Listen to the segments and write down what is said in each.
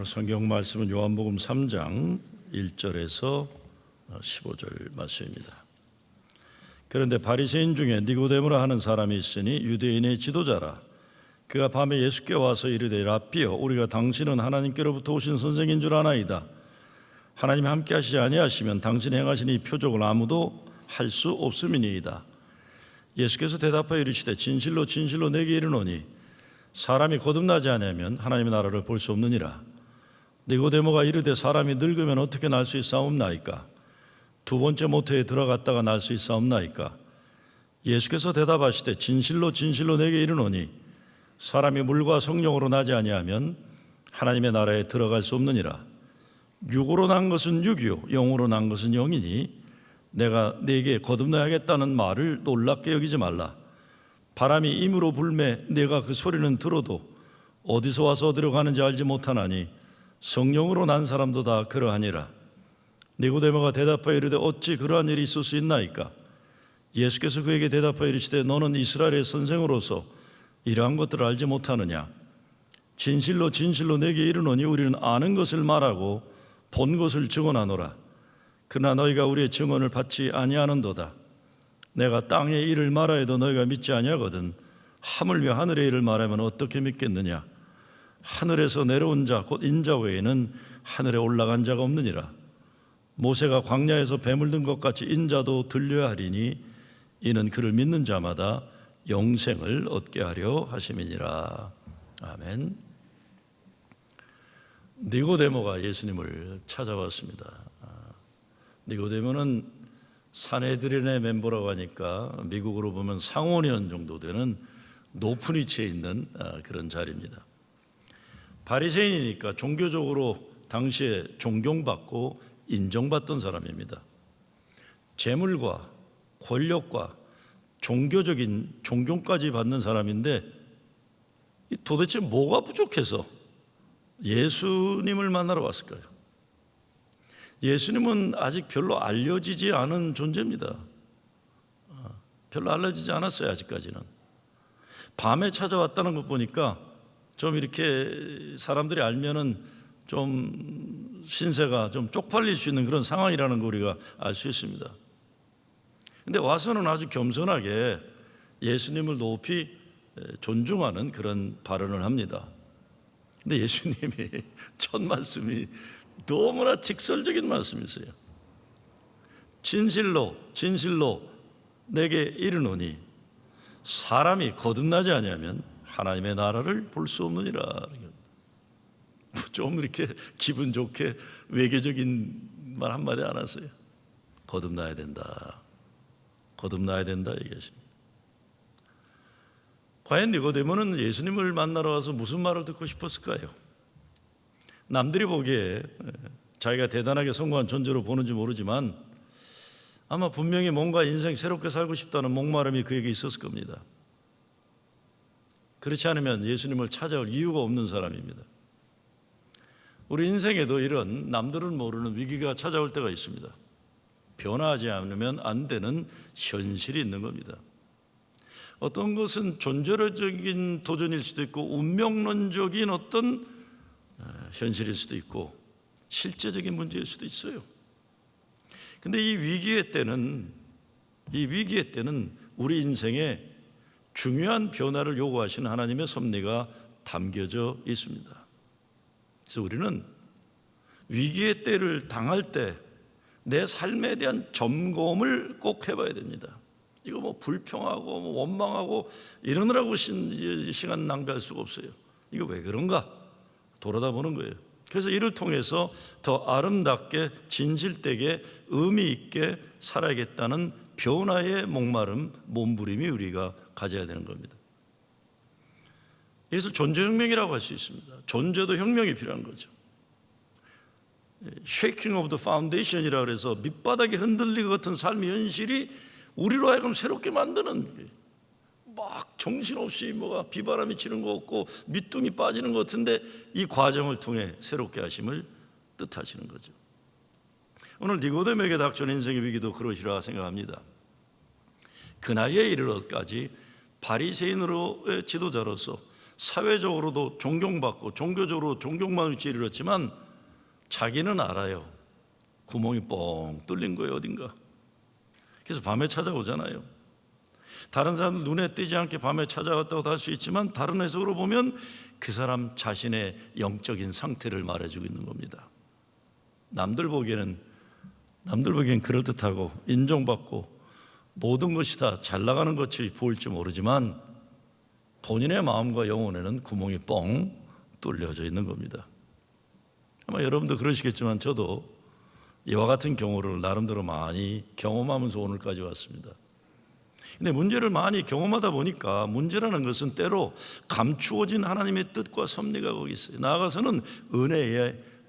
오늘 성경 말씀은 요한복음 3장 1절에서 15절 말씀입니다. 그런데 바리새인 중에 니고데모라 하는 사람이 있으니 유대인의 지도자라. 그가 밤에 예수께 와서 이르되 랍비여, 우리가 당신은 하나님께로부터 오신 선생인 줄 아나이다. 하나님이 함께 하시지 아니하시면 당신이 행하신 이 표적을 아무도 할 수 없음이니이다. 예수께서 대답하여 이르시되 진실로 진실로 내게 이르노니 사람이 거듭나지 아니하면 하나님의 나라를 볼 수 없느니라. 니고데모가 이르되 사람이 늙으면 어떻게 날 수 있사옵나이까? 두 번째 모태에 들어갔다가 날 수 있사옵나이까? 예수께서 대답하시되 진실로 진실로 내게 이르노니 사람이 물과 성령으로 나지 아니하면 하나님의 나라에 들어갈 수 없느니라. 육으로 난 것은 육이요 영으로 난 것은 영이니 내가 네게 거듭나야겠다는 말을 놀랍게 여기지 말라. 바람이 임으로 불매 내가 그 소리는 들어도 어디서 와서 어디로 가는지 알지 못하나니 성령으로 난 사람도 다 그러하니라. 니고데모가 대답하여 이르되 어찌 그러한 일이 있을 수 있나이까? 예수께서 그에게 대답하여 이르시되 너는 이스라엘의 선생으로서 이러한 것들을 알지 못하느냐? 진실로 진실로 내게 이르노니 우리는 아는 것을 말하고 본 것을 증언하노라. 그러나 너희가 우리의 증언을 받지 아니하는도다. 내가 땅의 일을 말하여도 너희가 믿지 아니하거든 하물며 하늘의 일을 말하면 어떻게 믿겠느냐? 하늘에서 내려온 자 곧 인자 외에는 하늘에 올라간 자가 없느니라. 모세가 광야에서 뱀을 든 것 같이 인자도 들려야 하리니 이는 그를 믿는 자마다 영생을 얻게 하려 하심이니라. 아멘. 니고데모가 예수님을 찾아왔습니다. 니고데모는 산헤드린의 멤버라고 하니까 미국으로 보면 상원의원 정도 되는 높은 위치에 있는 그런 자리입니다. 바리새인이니까 종교적으로 당시에 존경받고 인정받던 사람입니다. 재물과 권력과 종교적인 존경까지 받는 사람인데 도대체 뭐가 부족해서 예수님을 만나러 왔을까요? 예수님은 아직 별로 알려지지 않은 존재입니다. 별로 알려지지 않았어요, 아직까지는. 밤에 찾아왔다는 것 보니까 좀 이렇게 사람들이 알면은 좀 신세가 좀 쪽팔릴 수 있는 그런 상황이라는 거 우리가 알 수 있습니다. 근데 와서는 아주 겸손하게 예수님을 높이 존중하는 그런 발언을 합니다. 근데 예수님이 첫 말씀이 너무나 직설적인 말씀이세요. 진실로 진실로 내게 이르노니 사람이 거듭나지 아니하면 하나님의 나라를 볼 수 없느니라. 좀 이렇게 기분 좋게 외교적인 말 한마디 안 하세요. 거듭나야 된다. 거듭나야 된다 얘기하십니다. 과연 니고데모는 예수님을 만나러 와서 무슨 말을 듣고 싶었을까요? 남들이 보기에 자기가 대단하게 성공한 존재로 보는지 모르지만 아마 분명히 뭔가 인생 새롭게 살고 싶다는 목마름이 그에게 있었을 겁니다. 그렇지 않으면 예수님을 찾아올 이유가 없는 사람입니다. 우리 인생에도 이런 남들은 모르는 위기가 찾아올 때가 있습니다. 변화하지 않으면 안 되는 현실이 있는 겁니다. 어떤 것은 존재론적인 도전일 수도 있고 운명론적인 어떤 현실일 수도 있고 실제적인 문제일 수도 있어요. 근데 이 위기의 때는 우리 인생에 중요한 변화를 요구하시는 하나님의 섭리가 담겨져 있습니다. 그래서 우리는 위기의 때를 당할 때 내 삶에 대한 점검을 꼭 해봐야 됩니다. 이거 뭐 불평하고 뭐 원망하고 이러느라고 시간 낭비할 수가 없어요. 이거 왜 그런가? 돌아다 보는 거예요. 그래서 이를 통해서 더 아름답게 진실되게 의미 있게 살아야겠다는 변화의 목마름, 몸부림이 우리가 가져야 되는 겁니다. 그래서 존재혁명이라고 할 수 있습니다. 존재도 혁명이 필요한 거죠. Shaking of the foundation이라고 해서 밑바닥이 흔들리고 같은 삶의 현실이 우리로 하여금 새롭게 만드는, 막 정신없이 뭐가 비바람이 치는 거 없고 밑둥이 빠지는 것 같은데 이 과정을 통해 새롭게 하심을 뜻하시는 거죠. 오늘 니고데모에게 닥쳐온 인생의 위기도 그러시리라 생각합니다. 그 나이에 이르러까지 바리새인으로의 지도자로서 사회적으로도 존경받고 종교적으로 존경받을 지를 잃었지만 자기는 알아요. 구멍이 뻥 뚫린 거예요, 어딘가. 그래서 밤에 찾아오잖아요. 다른 사람들 눈에 띄지 않게 밤에 찾아왔다고 할 수 있지만 다른 해석으로 보면 그 사람 자신의 영적인 상태를 말해주고 있는 겁니다. 남들 보기엔 그럴듯하고 인정받고 모든 것이 다 잘 나가는 것이 보일지 모르지만 본인의 마음과 영혼에는 구멍이 뻥 뚫려져 있는 겁니다. 아마 여러분도 그러시겠지만 저도 이와 같은 경우를 나름대로 많이 경험하면서 오늘까지 왔습니다. 근데 문제를 많이 경험하다 보니까 문제라는 것은 때로 감추어진 하나님의 뜻과 섭리가 거기 있어요. 나아가서는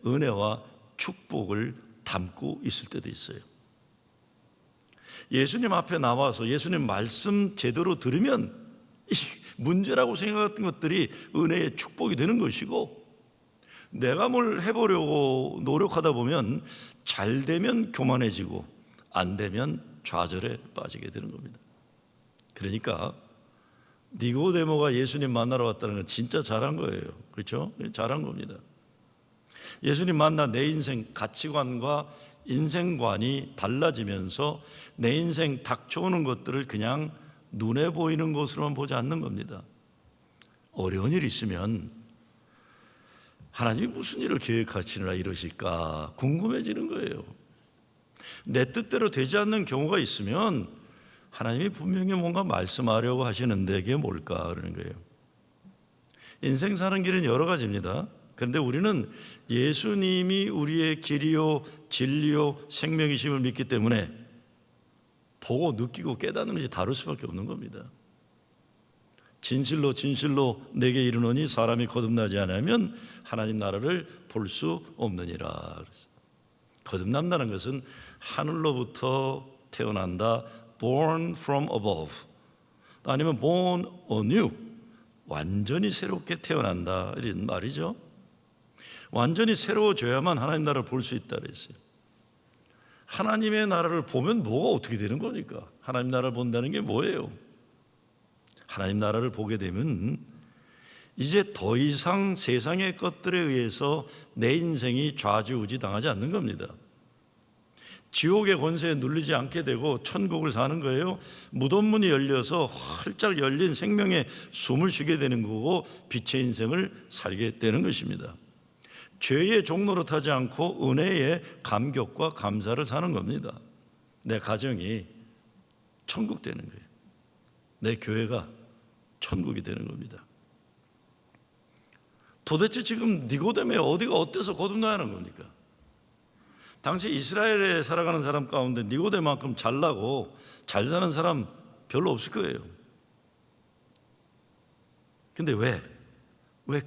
은혜와 축복을 담고 있을 때도 있어요. 예수님 앞에 나와서 예수님 말씀 제대로 들으면 문제라고 생각했던 것들이 은혜의 축복이 되는 것이고, 내가 뭘 해보려고 노력하다 보면 잘 되면 교만해지고 안 되면 좌절에 빠지게 되는 겁니다. 그러니까 니고데모가 예수님 만나러 왔다는 건 진짜 잘한 거예요. 그렇죠? 잘한 겁니다. 예수님 만나 내 인생 가치관과 인생관이 달라지면서 내 인생 닥쳐오는 것들을 그냥 눈에 보이는 것으로만 보지 않는 겁니다. 어려운 일이 있으면 하나님이 무슨 일을 계획하시느라 이러실까 궁금해지는 거예요. 내 뜻대로 되지 않는 경우가 있으면 하나님이 분명히 뭔가 말씀하려고 하시는데 이게 뭘까 그러는 거예요. 인생 사는 길은 여러 가지입니다. 그런데 우리는 예수님이 우리의 길이요 진리요 생명이심을 믿기 때문에 보고 느끼고 깨닫는 것이 다를 수밖에 없는 겁니다. 진실로 내게 이르노니 사람이 거듭나지 않으면 하나님 나라를 볼 수 없느니라. 거듭난다는 것은 하늘로부터 태어난다, born from above, 아니면 born anew, 완전히 새롭게 태어난다 이런 말이죠. 완전히 새로워져야만 하나님 나라를 볼 수 있다 그랬어요. 하나님의 나라를 보면 뭐가 어떻게 되는 거니까? 하나님 나라를 본다는 게 뭐예요? 하나님 나라를 보게 되면 이제 더 이상 세상의 것들에 의해서 내 인생이 좌지우지 당하지 않는 겁니다. 지옥의 권세에 눌리지 않게 되고 천국을 사는 거예요. 무덤문이 열려서 활짝 열린 생명의 숨을 쉬게 되는 거고 빛의 인생을 살게 되는 것입니다. 죄의 종로로 타지 않고 은혜의 감격과 감사를 사는 겁니다. 내 가정이 천국 되는 거예요. 내 교회가 천국이 되는 겁니다. 도대체 지금 니고데모의 어디가 어때서 거듭나야 하는 겁니까? 당시 이스라엘에 살아가는 사람 가운데 니고데모만큼 잘나고 잘 사는 사람 별로 없을 거예요. 근데 왜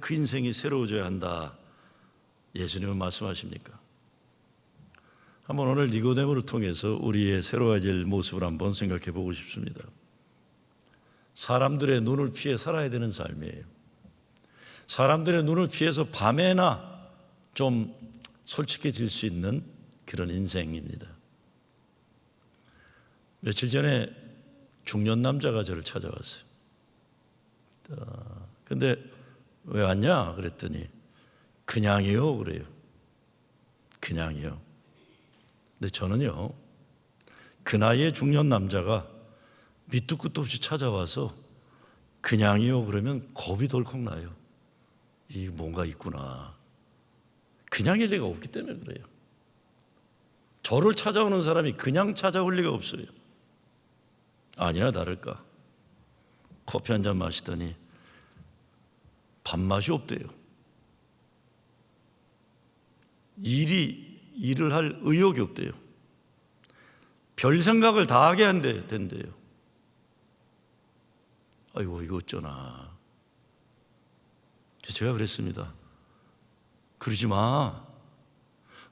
그 인생이 새로워져야 한다 예수님은 말씀하십니까? 한번 오늘 니고데모를 통해서 우리의 새로워질 모습을 한번 생각해 보고 싶습니다. 사람들의 눈을 피해 살아야 되는 삶이에요. 사람들의 눈을 피해서 밤에나 좀 솔직해질 수 있는 그런 인생입니다. 며칠 전에 중년 남자가 저를 찾아왔어요. 근데 왜 왔냐 그랬더니 그냥이요 그래요. 그냥이요. 근데 저는요, 그 나이에 중년 남자가 밑도 끝도 없이 찾아와서 그냥이요 그러면 겁이 덜컥 나요. 이 뭔가 있구나. 그냥일 리가 없기 때문에 그래요. 저를 찾아오는 사람이 그냥 찾아올 리가 없어요. 아니나 다를까 커피 한 잔 마시더니 밥맛이 없대요. 일을 할 의욕이 없대요. 별 생각을 다 하게 된대요. 아이고 이거 어쩌나. 제가 그랬습니다. 그러지 마.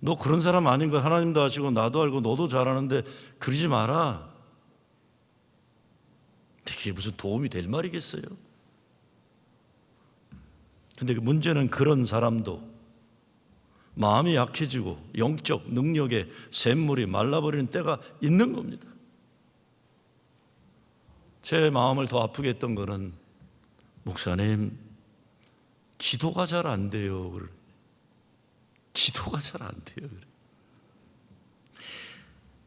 너 그런 사람 아닌 걸 하나님도 아시고 나도 알고 너도 잘 아는데 그러지 마라. 이게 무슨 도움이 될 말이겠어요? 근데 문제는 그런 사람도 마음이 약해지고 영적 능력의 샘물이 말라버리는 때가 있는 겁니다. 제 마음을 더 아프게 했던 거는 목사님, 기도가 잘 안 돼요. 기도가 잘 안 돼요.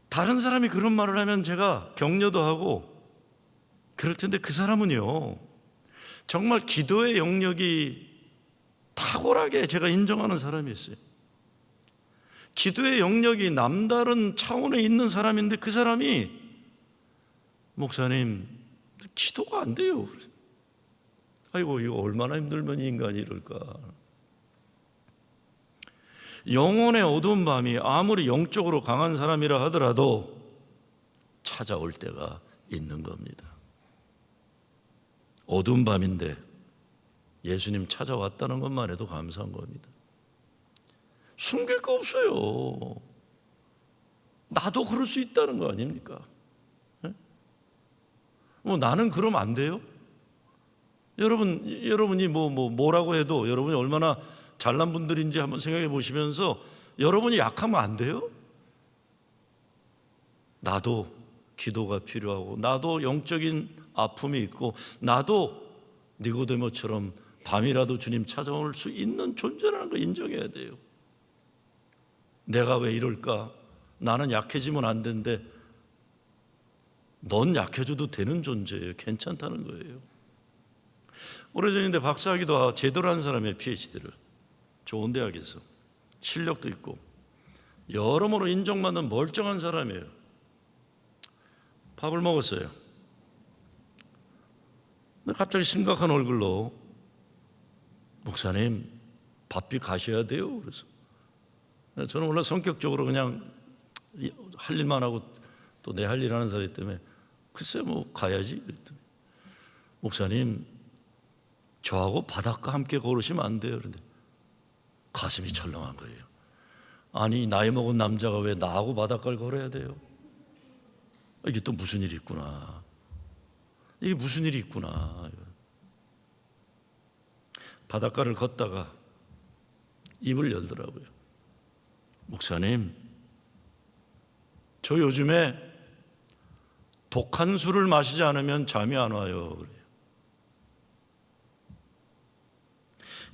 다른 사람이 그런 말을 하면 제가 격려도 하고 그럴 텐데, 그 사람은요, 정말 기도의 영역이 탁월하게 제가 인정하는 사람이었어요. 기도의 영역이 남다른 차원에 있는 사람인데, 그 사람이 목사님, 기도가 안 돼요. 아이고, 이거 얼마나 힘들면 인간이 이럴까. 영혼의 어두운 밤이 아무리 영적으로 강한 사람이라 하더라도 찾아올 때가 있는 겁니다. 어두운 밤인데 예수님 찾아왔다는 것만 해도 감사한 겁니다. 숨길 거 없어요. 나도 그럴 수 있다는 거 아닙니까? 나는 그러면 안 돼요? 여러분이 뭐라고 해도 여러분이 얼마나 잘난 분들인지 한번 생각해 보시면서 여러분이 약하면 안 돼요? 나도 기도가 필요하고, 나도 영적인 아픔이 있고, 나도 니고데모처럼 밤이라도 주님 찾아올 수 있는 존재라는 거 인정해야 돼요. 내가 왜 이럴까? 나는 약해지면 안 되는데 넌 약해져도 되는 존재예요. 괜찮다는 거예요. 오래전인데 박사학위도 제대로 한 사람의 PhD를 좋은 대학에서, 실력도 있고 여러모로 인정받는 멀쩡한 사람이에요. 밥을 먹었어요. 근데 갑자기 심각한 얼굴로 목사님, 밥비 가셔야 돼요. 그래서 저는 원래 성격적으로 그냥 할 일만 하고 또 내 할 일 하는 사람이기 때문에 글쎄 가야지 그랬더니, 목사님, 저하고 바닷가 함께 걸으시면 안 돼요. 그런데 가슴이 철렁한 거예요. 아니, 나이 먹은 남자가 왜 나하고 바닷가를 걸어야 돼요? 이게 또 무슨 일이 있구나. 이게 무슨 일이 있구나. 바닷가를 걷다가 입을 열더라고요. 목사님, 저 요즘에 독한 술을 마시지 않으면 잠이 안 와요. 그래요.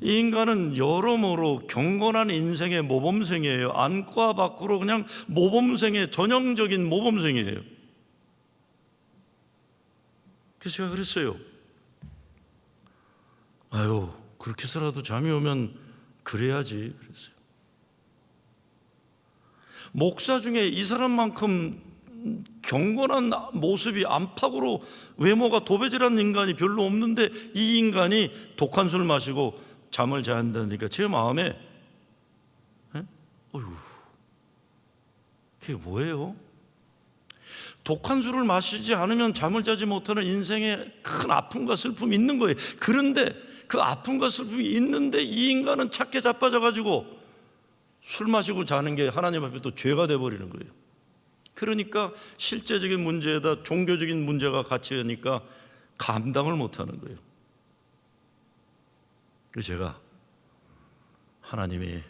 이 인간은 여러모로 경건한 인생의 모범생이에요. 안과 밖으로 그냥 모범생의 전형적인 모범생이에요. 그래서 제가 그랬어요. 아유, 그렇게 해서라도 잠이 오면 그래야지 그랬어요. 목사 중에 이 사람만큼 경건한 모습이 안팎으로 외모가 도배질한 인간이 별로 없는데, 이 인간이 독한 술 마시고 잠을 자야 한다니까 제 마음에 어휴, 그게 뭐예요? 독한 술을 마시지 않으면 잠을 자지 못하는 인생에 큰 아픔과 슬픔이 있는 거예요. 그런데 그 아픔과 슬픔이 있는데 이 인간은 착해 자빠져가지고 술 마시고 자는 게 하나님 앞에 또 죄가 돼버리는 거예요. 그러니까 실제적인 문제에다 종교적인 문제가 같이 하니까 감당을 못하는 거예요. 그래서 제가, 하나님이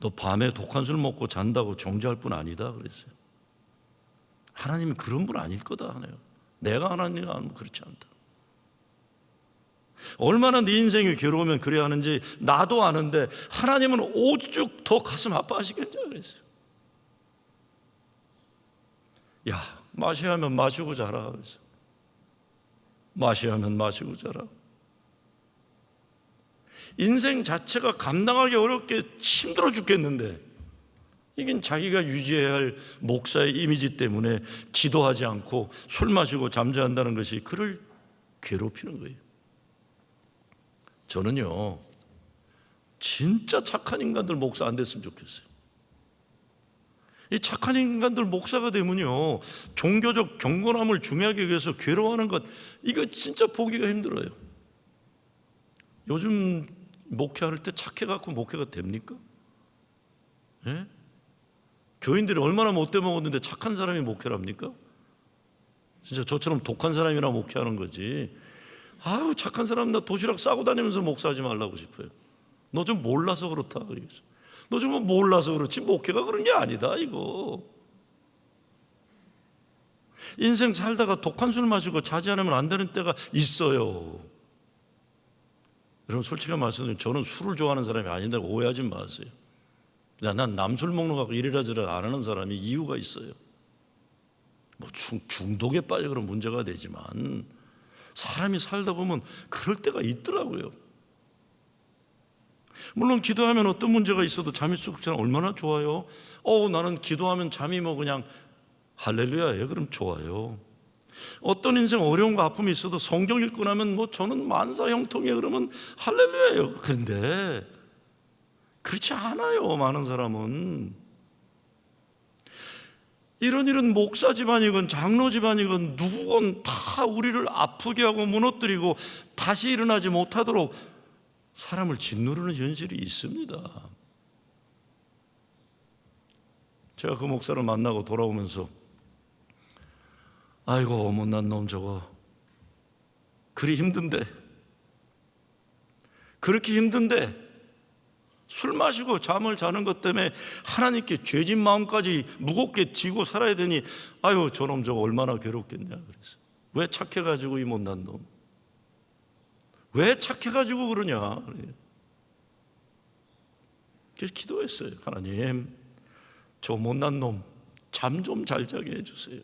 너 밤에 독한 술 먹고 잔다고 정죄할 뿐 아니다 그랬어요. 하나님이 그런 분 아닐 거다 하네요. 내가 하나님을 알면 그렇지 않다. 얼마나 네 인생이 괴로우면 그래야 하는지 나도 아는데 하나님은 오죽 더 가슴 아파하시겠냐 그랬어요. 야, 마셔야 하면 마시고 자라 그랬어요. 마셔야 하면 마시고 자라. 인생 자체가 감당하기 어렵게 힘들어 죽겠는데, 이건 자기가 유지해야 할 목사의 이미지 때문에 기도하지 않고 술 마시고 잠자한다는 것이 그를 괴롭히는 거예요. 저는요, 진짜 착한 인간들 목사 안 됐으면 좋겠어요. 이 착한 인간들 목사가 되면요, 종교적 경건함을 중요하게 여겨서 괴로워하는 것, 이거 진짜 보기가 힘들어요. 요즘 목회할 때 착해갖고 목회가 됩니까? 예? 교인들이 얼마나 못돼 먹었는데 착한 사람이 목회를 합니까? 진짜 저처럼 독한 사람이나 목회하는 거지. 아유, 착한 사람 나 도시락 싸고 다니면서 목사하지 말라고 싶어요. 너 좀 몰라서 그렇다. 너 좀 몰라서 그렇지 목회가 그런 게 아니다 이거. 인생 살다가 독한 술 마시고 자지 않으면 안 되는 때가 있어요. 여러분 솔직히 말씀드리면 저는 술을 좋아하는 사람이 아닌데 오해하지 마세요. 난 남술 먹는 거 갖고 이래라 저래라 안 하는 사람이 이유가 있어요. 뭐 중독에 빠져 그런 문제가 되지만 사람이 살다 보면 그럴 때가 있더라고요. 물론 기도하면 어떤 문제가 있어도 잠이 쑥 자면 얼마나 좋아요. 나는 기도하면 잠이 뭐 그냥 할렐루야예요. 그럼 좋아요. 어떤 인생 어려운 거 아픔이 있어도 성경 읽고 나면 뭐 저는 만사 형통이에요. 그러면 할렐루야예요. 그런데 그렇지 않아요. 많은 사람은 이런 목사 집안이건 장로 집안이건 누구건 다 우리를 아프게 하고 무너뜨리고 다시 일어나지 못하도록 사람을 짓누르는 현실이 있습니다. 제가 그 목사를 만나고 돌아오면서 아이고 못난 놈 저거 그리 힘든데 그렇게 힘든데 술 마시고 잠을 자는 것 때문에 하나님께 죄진 마음까지 무겁게 지고 살아야 되니 아유 저놈 저거 얼마나 괴롭겠냐 그래서 왜 착해가지고 이 못난 놈 왜 착해가지고 그러냐 그래서 기도했어요. 하나님 저 못난 놈 잠 좀 잘 자게 해주세요.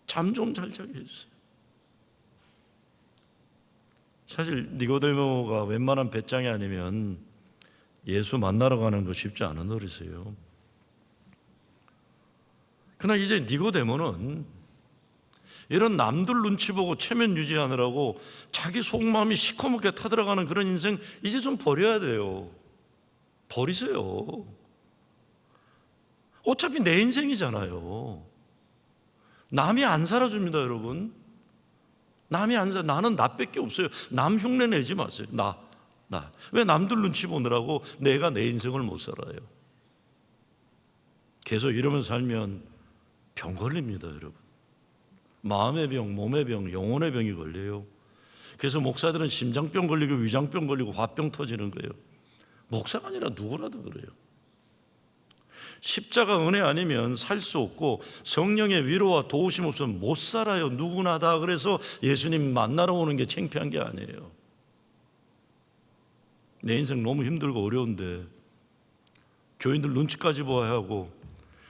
잠 좀 잘 자게 해주세요. 사실 니고데모가 웬만한 배짱이 아니면 예수 만나러 가는 거 쉽지 않은 노릇이에요. 그러나 이제 니고데모는 이런 남들 눈치 보고 체면 유지하느라고 자기 속마음이 시커멓게 타들어가는 그런 인생 이제 좀 버려야 돼요. 버리세요. 어차피 내 인생이잖아요. 남이 안 살아줍니다, 여러분. 남이 안 살아. 나는 나밖에 없어요. 남 흉내 내지 마세요. 나. 왜 남들 눈치 보느라고 내가 내 인생을 못 살아요? 계속 이러면서 살면 병 걸립니다, 여러분. 마음의 병, 몸의 병, 영혼의 병이 걸려요. 그래서 목사들은 심장병 걸리고 위장병 걸리고 화병 터지는 거예요. 목사가 아니라 누구라도 그래요. 십자가 은혜 아니면 살 수 없고 성령의 위로와 도우심 없으면 못 살아요. 누구나 다. 그래서 예수님 만나러 오는 게 창피한 게 아니에요. 내 인생 너무 힘들고 어려운데 교인들 눈치까지 보아야 하고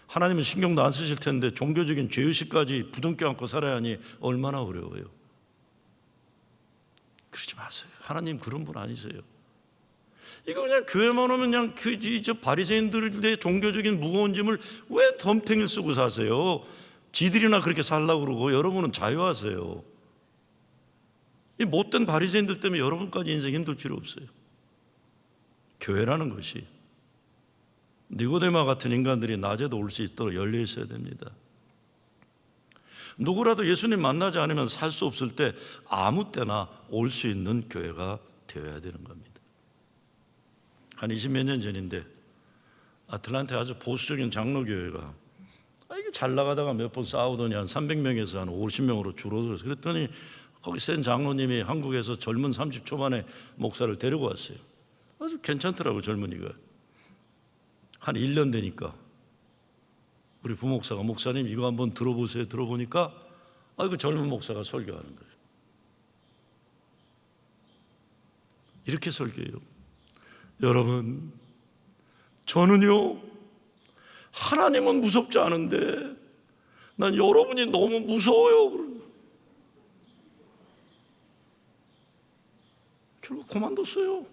하나님은 신경도 안 쓰실 텐데 종교적인 죄의식까지 부둥켜 안고 살아야 하니 얼마나 어려워요. 그러지 마세요. 하나님 그런 분 아니세요. 이거 그냥 교회만 오면 그냥 저 바리새인들의 종교적인 무거운 짐을 왜 덤탱이를 쓰고 사세요? 지들이나 그렇게 살라고 그러고 여러분은 자유하세요. 이 못된 바리새인들 때문에 여러분까지 인생 힘들 필요 없어요. 교회라는 것이 니고데마 같은 인간들이 낮에도 올 수 있도록 열려 있어야 됩니다. 누구라도 예수님 만나지 않으면 살 수 없을 때 아무 때나 올 수 있는 교회가 되어야 되는 겁니다. 한 20몇 년 전인데 아틀란타에 아주 보수적인 장로교회가 이게 잘 나가다가 몇 번 싸우더니 한 300명에서 한 50명으로 줄어들었어요. 그랬더니 거기 센 장로님이 한국에서 젊은 30 초반의 목사를 데리고 왔어요. 아주 괜찮더라고요. 젊은이가. 한 1년 되니까 우리 부목사가 목사님 이거 한번 들어보세요. 들어보니까 그 젊은 목사가 설교하는 거예요. 이렇게 설교해요. 여러분, 저는요 하나님은 무섭지 않은데 난 여러분이 너무 무서워요. 결국 그만뒀어요.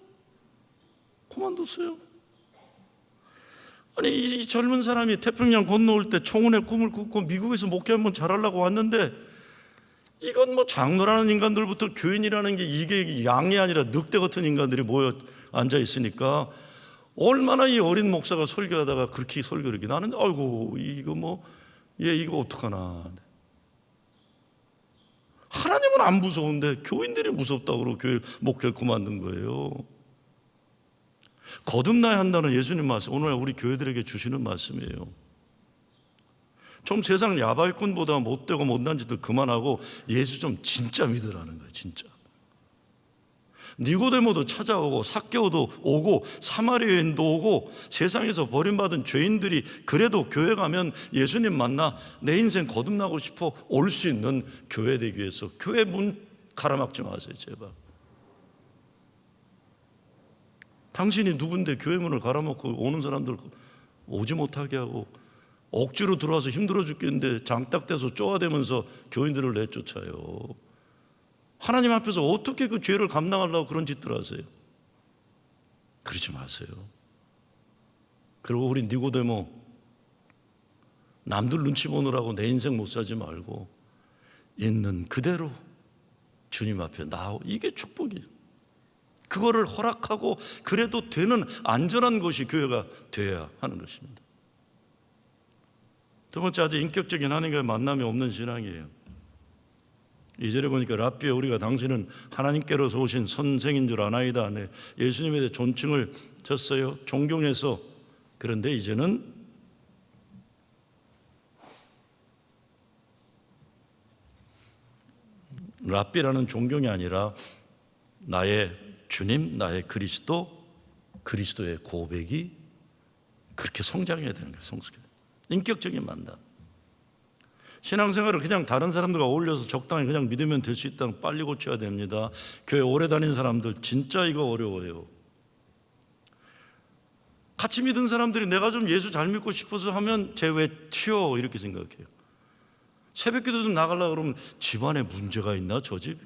아니 이 젊은 사람이 태평양 건너올 때 청운의 꿈을 꾸고 미국에서 목회 한번 잘하려고 왔는데 이건 뭐 장로라는 인간들부터 교인이라는 게 이게 양이 아니라 늑대 같은 인간들이 모여 앉아 있으니까 얼마나 이 어린 목사가 설교하다가 그렇게 설교를 이렇게 나는 아이고 이거 뭐 얘 이거 어떡하나. 하나님은 안 무서운데 교인들이 무섭다고 그러고 교회 목회를 그만둔 거예요. 거듭나야 한다는 예수님 말씀 오늘 우리 교회들에게 주시는 말씀이에요. 좀 세상 야바이꾼보다 못되고 못난 짓들 그만하고 예수 좀 진짜 믿으라는 거예요. 진짜. 니고데모도 찾아오고 삭개오도 오고 사마리아인도 오고 세상에서 버림받은 죄인들이 그래도 교회 가면 예수님 만나 내 인생 거듭나고 싶어 올 수 있는 교회 되기 위해서 교회 문 가로막지 마세요. 제발. 당신이 누군데 교회 문을 갈아먹고 오는 사람들 오지 못하게 하고 억지로 들어와서 힘들어 죽겠는데 장딱대서 쪼아대면서 교인들을 내쫓아요. 하나님 앞에서 어떻게 그 죄를 감당하려고 그런 짓들 하세요? 그러지 마세요. 그리고 우리 니고데모, 남들 눈치 보느라고 내 인생 못 살지 말고 있는 그대로 주님 앞에 나오. 이게 축복이에요. 그거를 허락하고 그래도 되는 안전한 곳이 교회가 되어야 하는 것입니다. 두 번째, 아주 인격적인 하나님과의 만남이 없는 신앙이에요. 2절에 보니까 랍비여 우리가 당신은 하나님께로서 오신 선생인 줄 아나이다. 네, 예수님에 대해 존칭을 쳤어요. 존경해서. 그런데 이제는 랍비라는 존경이 아니라 나의 주님, 나의 그리스도, 그리스도의 고백이 그렇게 성장해야 되는 거예요. 성숙해야. 인격적인 만남. 신앙생활을 그냥 다른 사람들과 어울려서 적당히 그냥 믿으면 될 수 있다는 빨리 고쳐야 됩니다. 교회 오래 다닌 사람들 진짜 이거 어려워요. 같이 믿은 사람들이 내가 좀 예수 잘 믿고 싶어서 하면 쟤 왜 튀어 이렇게 생각해요. 새벽기도 좀 나가려고 그러면 집안에 문제가 있나 저 집?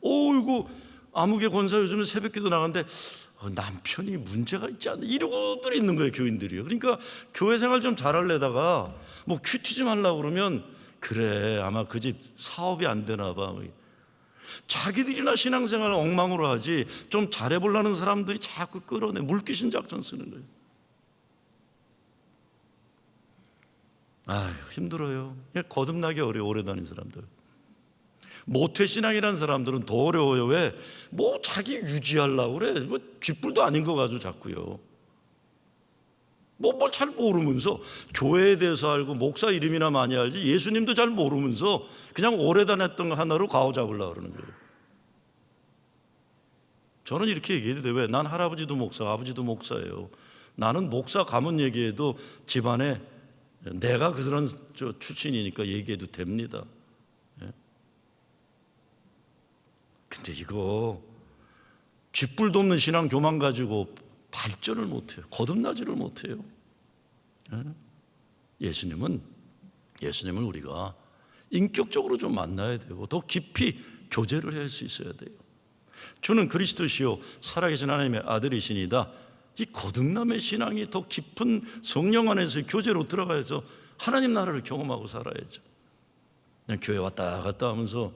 이거 아무개 권사 요즘에 새벽기도 나가는데 남편이 문제가 있지 않나 이러고들 있는 거예요. 교인들이요. 그러니까 교회 생활 좀 잘하려다가 뭐 큐티 좀 하려고 그러면 그래 아마 그 집 사업이 안 되나 봐. 자기들이나 신앙생활을 엉망으로 하지 좀 잘해보려는 사람들이 자꾸 끌어내 물귀신 작전 쓰는 거예요. 아휴 힘들어요. 거듭나기 어려워. 오래 다닌 사람들. 모태신앙이라는 사람들은 더 어려워요. 왜? 뭐 자기 유지하려고 그래. 뭐 쥐뿔도 아닌 거 가지고 자꾸요. 뭘 잘 모르면서 교회에 대해서 알고 목사 이름이나 많이 알지 예수님도 잘 모르면서 그냥 오래 다녔던 거 하나로 가오 잡으려고 그러는 거예요. 저는 이렇게 얘기해도 돼요. 왜? 난 할아버지도 목사, 아버지도 목사예요. 나는 목사 가문 얘기해도 집안에 내가 그런 출신이니까 얘기해도 됩니다. 근데 이거 쥐뿔도 없는 신앙 교만 가지고 발전을 못해요. 거듭나지를 못해요. 예수님은 우리가 인격적으로 좀 만나야 되고 더 깊이 교제를 할 수 있어야 돼요. 주는 그리스도시요 살아계신 하나님의 아들이시니다. 이 거듭남의 신앙이 더 깊은 성령 안에서 교제로 들어가서 하나님 나라를 경험하고 살아야죠. 그냥 교회 왔다 갔다 하면서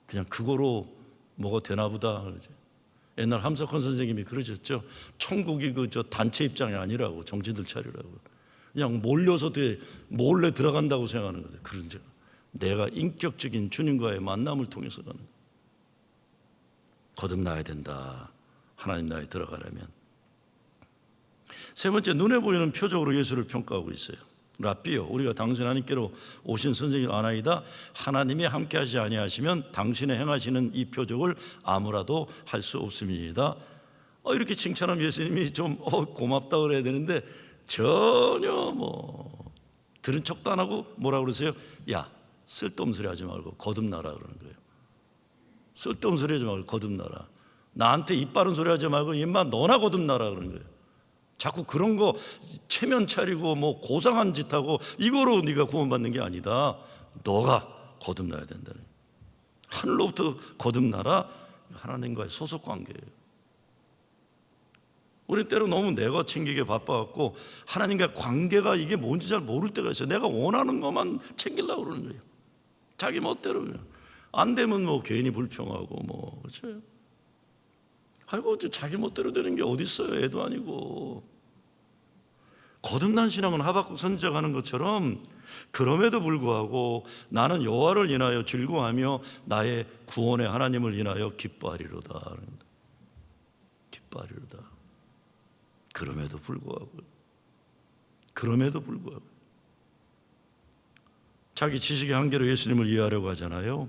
그냥 그거로 뭐가 되나 보다 그러지. 옛날 함석헌 선생님이 그러셨죠. 천국이 단체 입장이 아니라고 정신들 차리라고. 그냥 몰려서 몰래 들어간다고 생각하는 거죠. 그런지 내가 인격적인 주님과의 만남을 통해서 가는 거예요. 거듭나야 된다. 하나님 나라에 들어가려면. 세 번째, 눈에 보이는 표적으로 예수를 평가하고 있어요. 랍비요 우리가 당신 하나님께로 오신 선생님 아나이다. 하나님이 함께하지 아니하시면 당신의 행하시는 이 표적을 아무라도 할 수 없습니다. 이렇게 칭찬하면 예수님이 좀 고맙다 그래야 되는데 전혀 들은 척도 안 하고 뭐라 그러세요? 야 쓸데없는 소리 하지 말고 거듭나라 그러는 거예요. 쓸데없는 소리 하지 말고 거듭나라. 나한테 입 바른 소리 하지 말고 임마 너나 거듭나라 그러는 거예요. 자꾸 그런 거 체면 차리고 고상한 짓 하고 이거로 네가 구원받는 게 아니다. 너가 거듭나야 된다는. 하늘로부터 거듭나라. 하나님과의 소속 관계예요. 우리 때로 너무 내가 챙기게 바빠갖고 하나님과의 관계가 이게 뭔지 잘 모를 때가 있어요. 내가 원하는 것만 챙기려고 그러는 거예요. 자기 멋대로. 안 되면 괜히 불평하고 그렇죠. 아이고 자기 멋대로 되는 게 어디 있어요. 애도 아니고. 거듭난 신앙은 하박국 선지자가 하는 것처럼 그럼에도 불구하고 나는 여호와를 인하여 즐거워하며 나의 구원의 하나님을 인하여 기뻐하리로다. 기뻐하리로다. 그럼에도 불구하고 자기 지식의 한계로 예수님을 이해하려고 하잖아요.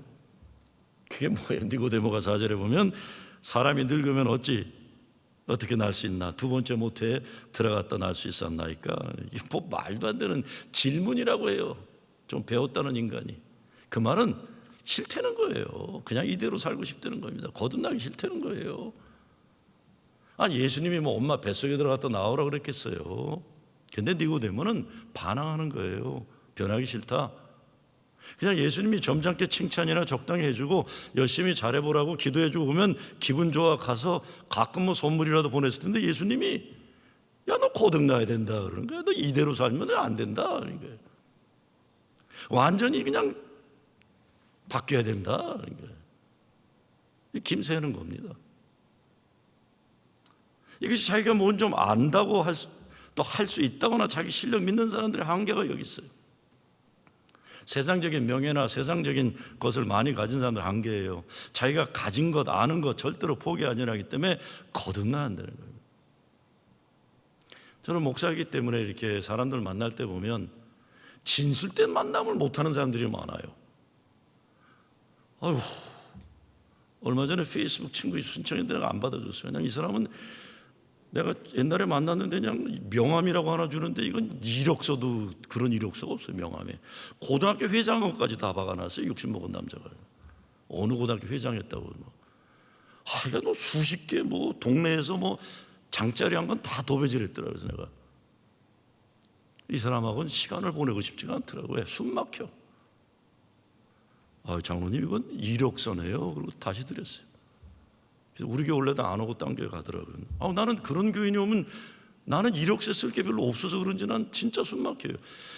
그게 뭐예요? 니고데모가 4절에 보면 사람이 늙으면 어떻게 날 수 있나? 두 번째 모태에 들어갔다 날 수 있었나이까? 이게 말도 안 되는 질문이라고 해요. 좀 배웠다는 인간이. 그 말은 싫다는 거예요. 그냥 이대로 살고 싶다는 겁니다. 거듭나기 싫다는 거예요. 아니 예수님이 뭐 엄마 뱃속에 들어갔다 나오라 그랬겠어요. 근데 니고데모는 반항하는 거예요. 변하기 싫다. 그냥 예수님이 점잖게 칭찬이나 적당히 해주고 열심히 잘해보라고 기도해주고 그러면 기분 좋아 가서 가끔 뭐 선물이라도 보냈을 텐데 예수님이 야 너 거듭나야 된다 그러는 거야. 너 이대로 살면 안 된다 그러는 거예요. 완전히 그냥 바뀌어야 된다 그러는 거예요. 김새는 겁니다. 이것이 자기가 뭔 좀 안다고 또 할 수 있다거나 자기 실력 믿는 사람들의 한계가 여기 있어요. 세상적인 명예나 세상적인 것을 많이 가진 사람들 한계예요. 자기가 가진 것, 아는 것 절대로 포기하지 않기 때문에 거듭나야 한다는 거예요. 저는 목사이기 때문에 이렇게 사람들 만날 때 보면 진실된 만남을 못하는 사람들이 많아요. 아유, 얼마 전에 페이스북 친구 신청했는데 내가 안 받아줬어요. 그냥 이 사람은 내가 옛날에 만났는데 그냥 명함이라고 하나 주는데 이건 이력서도 그런 이력서가 없어요. 명함에 고등학교 회장까지 다 박아놨어요. 60 먹은 남자가 어느 고등학교 회장했다고 뭐. 하여간 뭐 수십 개 뭐 동네에서 뭐 장짜리 한 건 다 도배질했더라. 그래서 내가 이 사람하고는 시간을 보내고 싶지가 않더라고요. 숨 막혀. 아, 장로님 이건 이력서네요. 그리고 다시 드렸어요. 우리 교회 원래도 안 오고 딴 교회 가더라고요. 나는 그런 교인이 오면 나는 이력서 쓸 게 별로 없어서 그런지 난 진짜 숨 막혀요.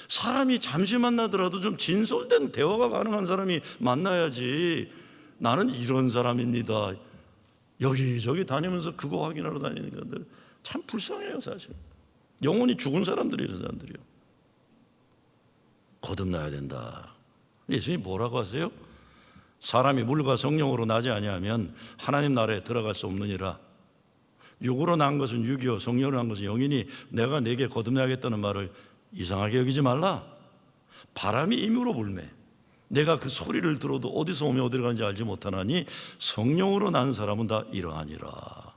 사람이 잠시 만나더라도 좀 진솔된 대화가 가능한 사람이 만나야지. 나는 이런 사람입니다. 여기저기 다니면서 그거 확인하러 다니는 건데 참 불쌍해요. 사실 영혼이 죽은 사람들이에요. 그 사람들이요. 거듭나야 된다. 예수님이 뭐라고 하세요? 사람이 물과 성령으로 나지 아니하면 하나님 나라에 들어갈 수 없느니라. 육으로 난 것은 육이요 성령으로 난 것은 영이니 내가 네게 거듭나야겠다는 말을 이상하게 여기지 말라. 바람이 임으로 불매 내가 그 소리를 들어도 어디서 오며 어디로 가는지 알지 못하나니 성령으로 난 사람은 다 이러하니라.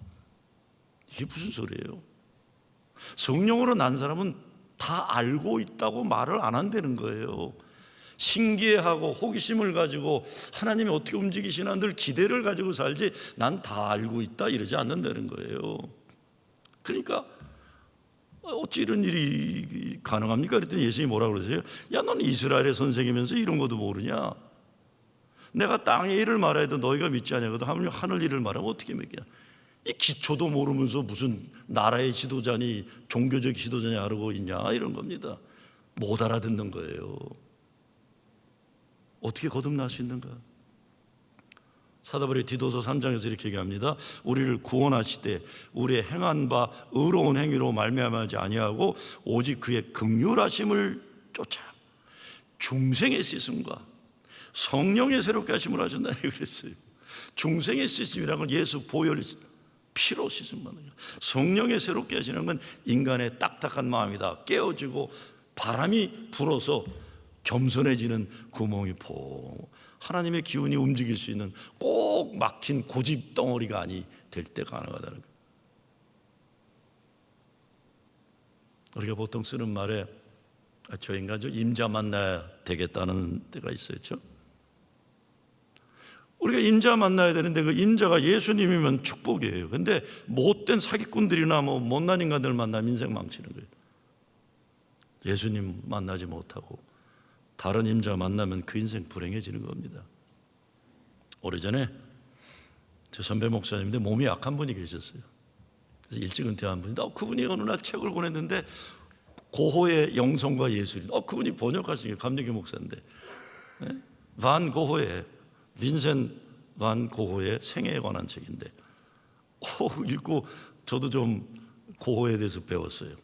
이게 무슨 소리예요? 성령으로 난 사람은 다 알고 있다고 말을 안 한다는 거예요. 신기해하고 호기심을 가지고 하나님이 어떻게 움직이시나 늘 기대를 가지고 살지 난 다 알고 있다 이러지 않는다는 거예요. 그러니까 어찌 이런 일이 가능합니까? 그랬더니 예수님이 뭐라고 그러세요? 야 너는 이스라엘의 선생이면서 이런 것도 모르냐? 내가 땅의 일을 말해도 너희가 믿지 않냐거든 하늘 일을 말하면 어떻게 믿냐? 이 기초도 모르면서 무슨 나라의 지도자니 종교적 지도자니 알고 있냐 이런 겁니다. 못 알아듣는 거예요. 어떻게 거듭날 수 있는가? 사도바울이 디도서 3장에서 이렇게 얘기합니다. 우리를 구원하시되 우리의 행한 바 의로운 행위로 말미암지 아니하고 오직 그의 긍휼하심을 쫓아 중생의 씻음과 성령의 새롭게 하심을 하셨다 그랬어요. 중생의 씻음이라는 건 예수 보혈 피로 씻음받는 거예요. 성령의 새롭게 하시는 건 인간의 딱딱한 마음이다 깨어지고 바람이 불어서 겸손해지는 구멍이 하나님의 기운이 움직일 수 있는 꼭 막힌 고집 덩어리가 아니 될 때 가능하다는 거예요. 우리가 보통 쓰는 말에 저 인간 저 임자 만나야 되겠다는 때가 있어요. 우리가 임자 만나야 되는데 그 임자가 예수님이면 축복이에요. 근데 못된 사기꾼들이나 뭐 못난 인간들 만나면 인생 망치는 거예요. 예수님 만나지 못하고 다른 임자 만나면 그 인생 불행해지는 겁니다. 오래전에 제 선배 목사님인데 몸이 약한 분이 계셨어요. 그래서 일찍 은퇴한 분인데 그분이 어느 날 책을 보냈는데 고호의 영성과 예술 그분이 번역하신 게 감리교 목사인데 반 고호의 빈센 반 고호의 생애에 관한 책인데 읽고 저도 좀 고호에 대해서 배웠어요.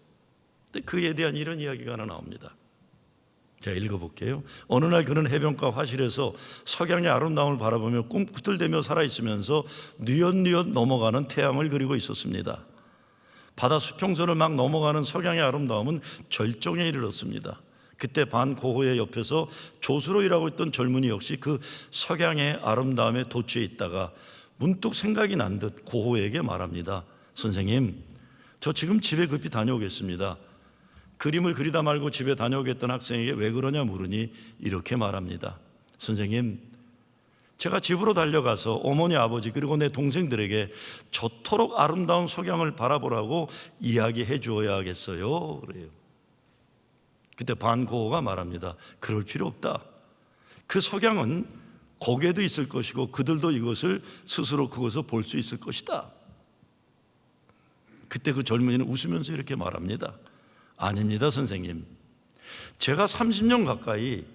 근데 그에 대한 이런 이야기가 하나 나옵니다. 제가 읽어볼게요. 어느 날 그는 해변가 화실에서 석양의 아름다움을 바라보며 꿈틀대며 살아있으면서 뉘엿뉘엿 넘어가는 태양을 그리고 있었습니다. 바다 수평선을 막 넘어가는 석양의 아름다움은 절정에 이르렀습니다. 그때 반 고호의 옆에서 조수로 일하고 있던 젊은이 역시 그 석양의 아름다움에 도취해 있다가 문득 생각이 난 듯 고호에게 말합니다. 선생님, 저 지금 집에 급히 다녀오겠습니다. 그림을 그리다 말고 집에 다녀오겠다는 학생에게 왜 그러냐 물으니 이렇게 말합니다. 선생님, 제가 집으로 달려가서 어머니, 아버지 그리고 내 동생들에게 저토록 아름다운 석양을 바라보라고 이야기해 주어야겠어요. 그래요. 그때 반고흐가 말합니다. 그럴 필요 없다. 그 석양은 거기에도 있을 것이고 그들도 이것을 스스로 그것을 볼 수 있을 것이다. 그때 그 젊은이는 웃으면서 이렇게 말합니다. 아닙니다, 선생님. 제가 30년 가까이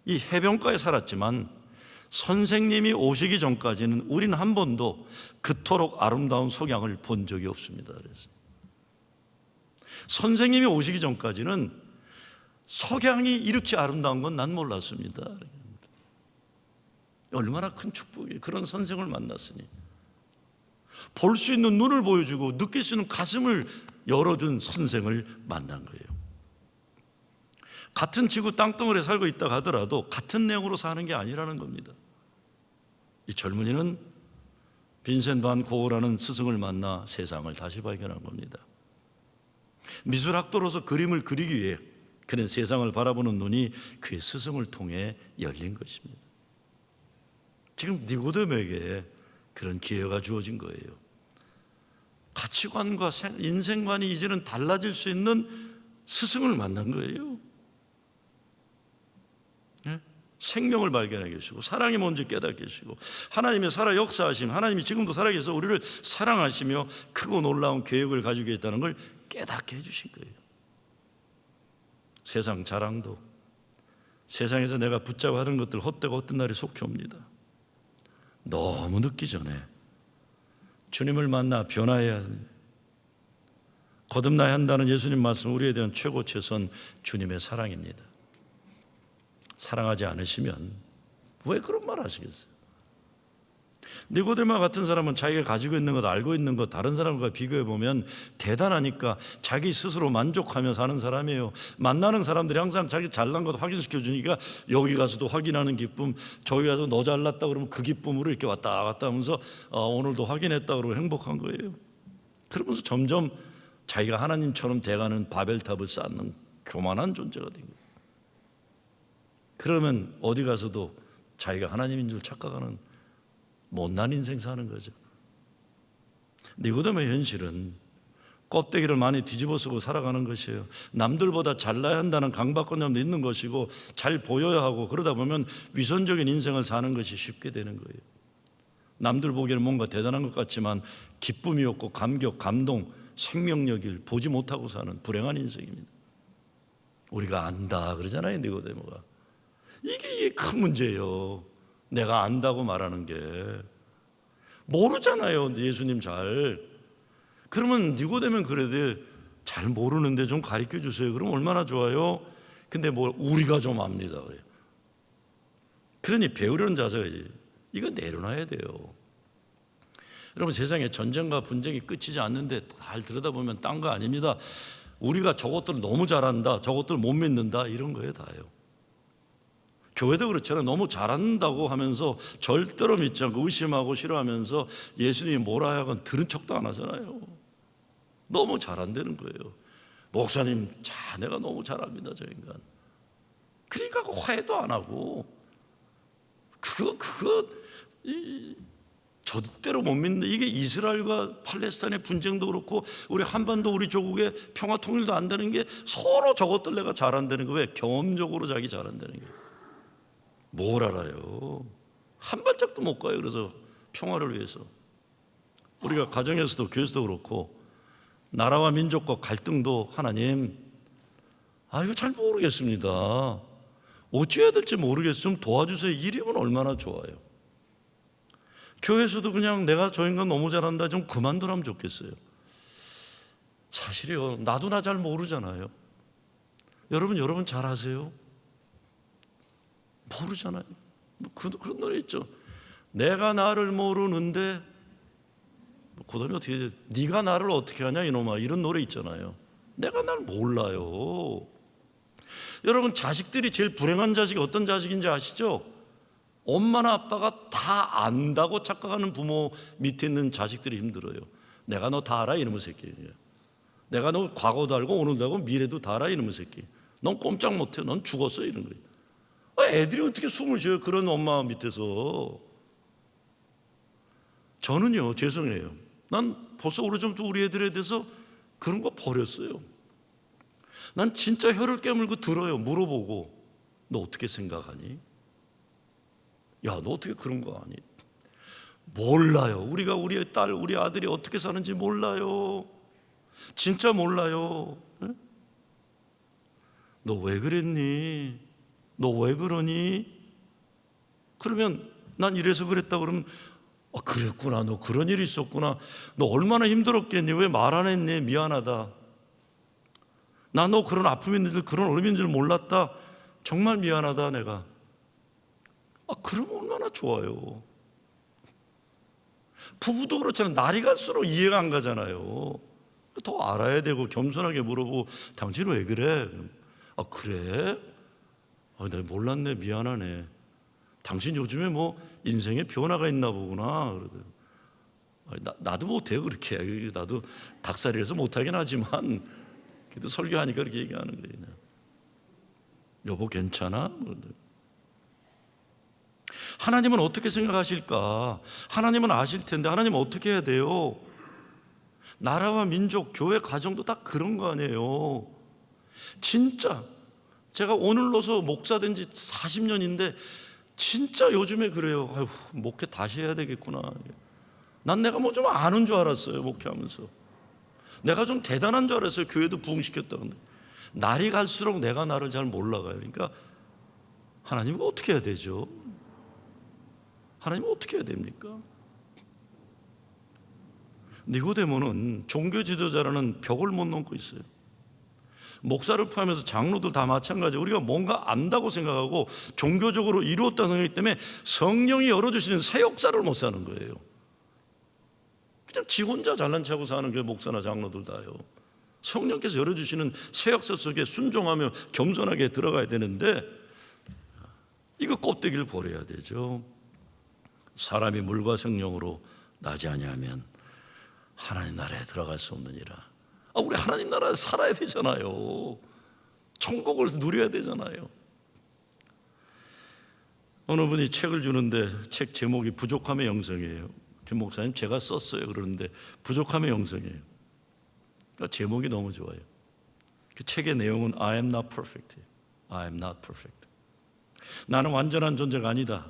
이 해변가에 살았지만 선생님이 오시기 전까지는 우리는 한 번도 그토록 아름다운 석양을 본 적이 없습니다. 그래서 선생님이 오시기 전까지는 석양이 이렇게 아름다운 건 난 몰랐습니다. 얼마나 큰 축복이에요. 그런 선생을 만났으니 볼 수 있는 눈을 보여주고 느낄 수 있는 가슴을 열어준 선생을 만난 거예요. 같은 지구 땅덩어리에 살고 있다고 하더라도 같은 내용으로 사는 게 아니라는 겁니다. 이 젊은이는 빈센 반 고흐라는 스승을 만나 세상을 다시 발견한 겁니다. 미술학도로서 그림을 그리기 위해 그는 세상을 바라보는 눈이 그의 스승을 통해 열린 것입니다. 지금 니고데모에게 그런 기회가 주어진 거예요. 가치관과 인생관이 이제는 달라질 수 있는 스승을 만난 거예요. 생명을 발견하게 해주시고 사랑이 뭔지 깨닫게 해주시고 하나님의 살아 역사하심, 하나님이 지금도 살아계셔서 우리를 사랑하시며 크고 놀라운 계획을 가지고 계시다는 걸 깨닫게 해주신 거예요. 세상 자랑도 세상에서 내가 붙잡아 하는 것들 헛되고 어떤 날이 속히 옵니다. 너무 늦기 전에 주님을 만나 변화해야 합니다. 거듭나야 한다는 예수님 말씀, 우리에 대한 최고 최선 주님의 사랑입니다. 사랑하지 않으시면 왜 그런 말 하시겠어요? 니고데모 같은 사람은 자기가 가지고 있는 것, 알고 있는 것 다른 사람과 비교해 보면 대단하니까 자기 스스로 만족하며 사는 사람이에요. 만나는 사람들이 항상 자기 잘난 것 확인시켜 주니까 여기 가서도 확인하는 기쁨, 저기 가서 너 잘났다 그러면 그 기쁨으로 이렇게 왔다 갔다 하면서 오늘도 확인했다 그러고 행복한 거예요. 그러면서 점점 자기가 하나님처럼 돼가는 바벨탑을 쌓는 교만한 존재가 된 거예요. 그러면 어디 가서도 자기가 하나님인 줄 착각하는 못난 인생 사는 거죠. 니고데모의 현실은 껍데기를 많이 뒤집어 쓰고 살아가는 것이에요. 남들보다 잘나야 한다는 강박관념도 있는 것이고 잘 보여야 하고 그러다 보면 위선적인 인생을 사는 것이 쉽게 되는 거예요. 남들 보기에는 뭔가 대단한 것 같지만 기쁨이 없고 감격, 감동, 생명력을 보지 못하고 사는 불행한 인생입니다. 우리가 안다 그러잖아요, 니고데모가. 이게 큰 문제예요. 내가 안다고 말하는 게 모르잖아요. 예수님 잘. 그러면 니고데모는 그래도 잘 모르는데 좀 가르쳐 주세요. 그럼 얼마나 좋아요. 근데 우리가 좀 압니다 그래요. 그러니 배우려는 자세가 이거 내려놔야 돼요. 여러분, 세상에 전쟁과 분쟁이 끝이지 않는데 잘 들여다보면 딴 거 아닙니다. 우리가 저것들 너무 잘한다, 저것들 못 믿는다, 이런 거에 다예요. 교회도 그렇잖아요. 너무 잘한다고 하면서 절대로 믿지 않고 의심하고 싫어하면서 예수님이 뭐라 하건 들은 척도 안 하잖아요. 너무 잘한다는 거예요. 목사님, 자네가 너무 잘합니다, 저 인간. 그러니까 화해도 안 하고 그거 절대로 못 믿는다. 이게 이스라엘과 팔레스타인의 분쟁도 그렇고 우리 한반도 우리 조국의 평화 통일도 안 되는 게 서로 저것들 내가 잘한다는 거. 왜? 경험적으로 자기 잘한다는 거예요. 뭘 알아요? 한 발짝도 못 가요. 그래서 평화를 위해서 우리가 가정에서도 교회에서도 그렇고 나라와 민족과 갈등도 하나님, 이거 잘 모르겠습니다. 어찌해야 될지 모르겠어요. 좀 도와주세요. 이러면 얼마나 좋아요. 교회에서도 그냥 내가 저 인간 너무 잘한다, 좀 그만두라면 좋겠어요. 사실이요, 나도 나 잘 모르잖아요. 여러분 잘 아세요? 모르잖아요. 그런 노래 있죠. 내가 나를 모르는데 그 다음에 어떻게 해야 돼? 네가 나를 어떻게 하냐 이놈아, 이런 노래 있잖아요. 내가 날 몰라요. 여러분, 자식들이 제일 불행한 자식이 어떤 자식인지 아시죠? 엄마나 아빠가 다 안다고 착각하는 부모 밑에 있는 자식들이 힘들어요. 내가 너 다 알아 이놈의 새끼. 내가 너 과거도 알고 오늘도 알고 미래도 다 알아 이놈의 새끼. 넌 꼼짝 못해. 넌 죽었어, 이런 거예요. 애들이 어떻게 숨을 쉬어요, 그런 엄마 밑에서. 저는요, 죄송해요. 난 벌써 오래전부터 우리 애들에 대해서 그런 거 버렸어요. 난 진짜 혀를 깨물고 들어요. 물어보고, 너 어떻게 생각하니? 야, 너 어떻게 그런 거 아니? 몰라요. 우리가 우리 딸, 우리 아들이 어떻게 사는지 몰라요. 진짜 몰라요. 너 왜 그랬니? 너 왜 그러니? 그러면 난 이래서 그랬다 그러면 그랬구나. 너 그런 일이 있었구나. 너 얼마나 힘들었겠니? 왜 말 안 했니? 미안하다. 나 너 그런 아픔이 있는 줄, 그런 어려움인 줄 몰랐다. 정말 미안하다 내가. 그러면 얼마나 좋아요. 부부도 그렇잖아요. 날이 갈수록 이해가 안 가잖아요. 더 알아야 되고 겸손하게 물어보고, 당신 왜 그래? 그래? 내가 몰랐네. 미안하네. 당신 요즘에 뭐 인생에 변화가 있나 보구나. 나도 못해요 그렇게. 나도 닭살이라서 못하긴 하지만 그래도 설교하니까 그렇게 얘기하는 거예요. 여보 괜찮아? 하나님은 어떻게 생각하실까? 하나님은 아실 텐데 하나님은 어떻게 해야 돼요? 나라와 민족, 교회, 가정도 다 그런 거 아니에요. 진짜 제가 오늘로서 목사 된 지 40년인데 진짜 요즘에 그래요. 아휴, 목회 다시 해야 되겠구나. 난 내가 뭐 좀 아는 줄 알았어요. 목회하면서 내가 좀 대단한 줄 알았어요. 교회도 부흥시켰다. 근데 날이 갈수록 내가 나를 잘 몰라가요. 그러니까 하나님은 어떻게 해야 되죠? 하나님은 어떻게 해야 됩니까? 니고데모는 종교 지도자라는 벽을 못 넘고 있어요. 목사를 포함해서 장로들 다 마찬가지예요. 우리가 뭔가 안다고 생각하고 종교적으로 이루었다는 생각이기 때문에 성령이 열어주시는 새 역사를 못 사는 거예요. 그냥 지 혼자 잘난 척하고 사는 게 목사나 장로들 다요. 성령께서 열어주시는 새 역사 속에 순종하며 겸손하게 들어가야 되는데 이거 껍데기를 버려야 되죠. 사람이 물과 성령으로 나지 아니하면 하나님 나라에 들어갈 수 없느니라. 우리 하나님 나라에 살아야 되잖아요. 천국을 누려야 되잖아요. 어느 분이 책을 주는데 책 제목이 부족함의 영성이에요. 김 목사님 제가 썼어요. 그러는데 부족함의 영성이에요. 그러니까 제목이 너무 좋아요. 그 책의 내용은 I am not perfect. I am not perfect. 나는 완전한 존재가 아니다.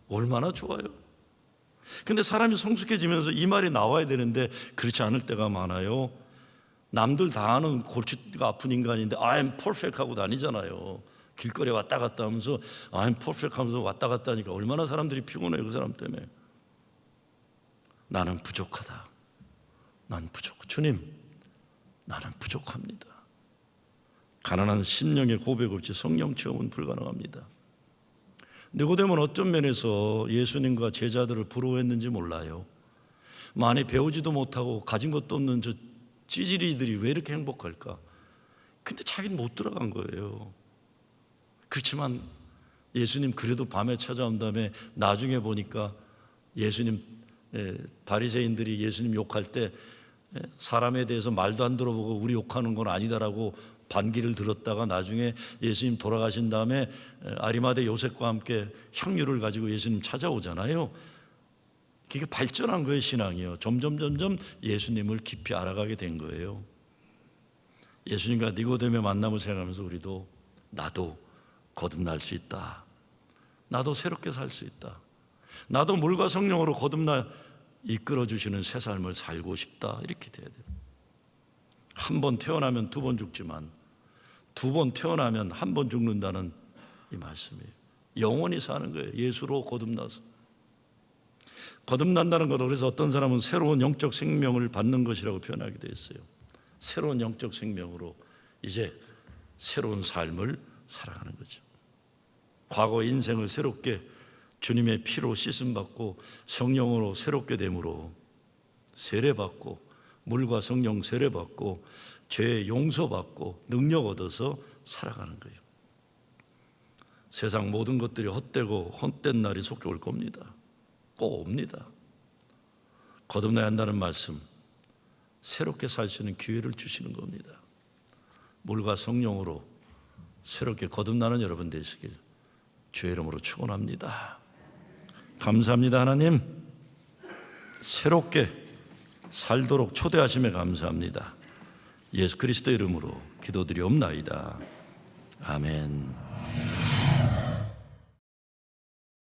얼마나 좋아요. 근데 사람이 성숙해지면서 이 말이 나와야 되는데 그렇지 않을 때가 많아요. 남들 다 아는 골치가 아픈 인간인데 I'm perfect 하고 다니잖아요. 길거리에 왔다 갔다 하면서 I'm perfect 하면서 왔다 갔다 하니까 얼마나 사람들이 피곤해요. 그 사람 때문에. 나는 부족하다. 난 부족. 주님, 나는 부족합니다. 가난한 심령의 고백 없이 성령 체험은 불가능합니다. 니고데모는 어떤 면에서 예수님과 제자들을 부러워했는지 몰라요. 많이 배우지도 못하고 가진 것도 없는 저 찌질이들이 왜 이렇게 행복할까? 근데 자기는 못 들어간 거예요. 그렇지만 예수님 그래도 밤에 찾아온 다음에 나중에 보니까 예수님 바리새인들이 예수님 욕할 때 사람에 대해서 말도 안 들어보고 우리 욕하는 건 아니다라고 반기를 들었다가 나중에 예수님 돌아가신 다음에 아리마대 요셉과 함께 향유를 가지고 예수님 찾아오잖아요. 그게 발전한 거예요. 신앙이요. 점점 예수님을 깊이 알아가게 된 거예요. 예수님과 니고데모의 만남을 생각하면서 우리도 나도 거듭날 수 있다. 나도 새롭게 살 수 있다. 나도 물과 성령으로 거듭나 이끌어주시는 새 삶을 살고 싶다. 이렇게 돼야 돼요. 한 번 태어나면 두 번 죽지만 두 번 태어나면 한 번 죽는다는 이 말씀이에요. 영원히 사는 거예요. 예수로 거듭나서. 거듭난다는 것, 그래서 어떤 사람은 새로운 영적 생명을 받는 것이라고 표현하기도 했어요. 새로운 영적 생명으로 이제 새로운 삶을 살아가는 거죠. 과거 인생을 새롭게 주님의 피로 씻음받고 성령으로 새롭게 됨으로 세례받고 물과 성령 세례받고 죄 용서받고 능력 얻어서 살아가는 거예요. 세상 모든 것들이 헛되고 헛된 날이 속히 올 겁니다. 꼭 옵니다. 거듭나야 한다는 말씀, 새롭게 살 수 있는 기회를 주시는 겁니다. 물과 성령으로 새롭게 거듭나는 여러분 되시길 주의 이름으로 축원합니다. 감사합니다. 하나님, 새롭게 살도록 초대하심에 감사합니다. 예수 그리스도 이름으로 기도드리옵나이다. 아멘.